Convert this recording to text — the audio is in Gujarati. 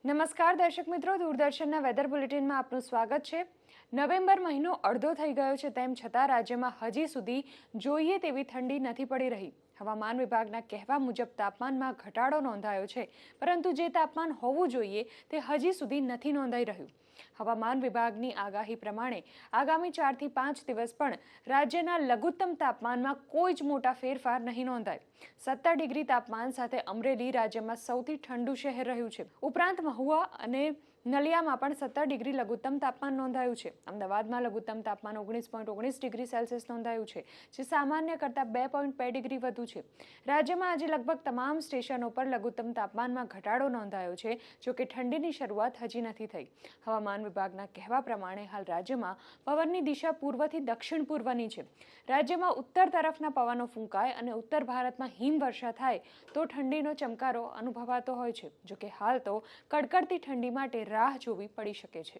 નમસ્કાર દર્શક મિત્રો, દૂરદર્શનના વેધર બુલેટિનમાં આપનું સ્વાગત છે। નવેમ્બર મહિનો અડધો થઈ ગયો છે, તેમ છતાં રાજ્યમાં હજી સુધી જોઈએ તેવી ઠંડી નથી પડી રહી। હવામાન વિભાગના કહેવા મુજબ તાપમાનમાં ઘટાડો નોંધાયો છે, પરંતુ જે તાપમાન હોવું જોઈએ તે હજી સુધી નથી નોંધાઈ રહ્યું। હવામાન વિભાગની આગાહી પ્રમાણે આગામી 4 થી 5 દિવસ પણ રાજ્યના લઘુત્તમ તાપમાનમાં કોઈ જ મોટા ફેરફાર નહીં નોંધાય। 17 ડિગ્રી તાપમાન સાથે અમરેલી રાજ્યમાં સૌથી ઠંડુ શહેર રહ્યું છે। ઉપરાંત મહુવા અને નલિયામાં પણ 17 ડિગ્રી લઘુત્તમ તાપમાન નોંધાયું છે। અમદાવાદમાં લઘુત્તમ તાપમાન 19.19 ડિગ્રી સેલ્સિયસ નોંધાયું છે, જે સામાન્ય કરતાં 2.2 ડિગ્રી વધુ છે। રાજ્યમાં આજે લગભગ તમામ સ્ટેશનો પર લઘુત્તમ તાપમાનમાં ઘટાડો નોંધાયો છે, જોકે ઠંડીની શરૂઆત હજી નથી થઈ। હવામાન વિભાગના કહેવા પ્રમાણે હાલ રાજ્યમાં પવનની દિશા પૂર્વથી દક્ષિણ પૂર્વની છે। રાજ્યમાં ઉત્તર તરફના પવનો ફૂંકાય અને ઉત્તર ભારતમાં હિમવર્ષા થાય તો ઠંડીનો ચમકારો અનુભવાતો હોય છે, જોકે હાલ તો કડકડતી ઠંડી માટે રાહ જોવી પડી શકે છે।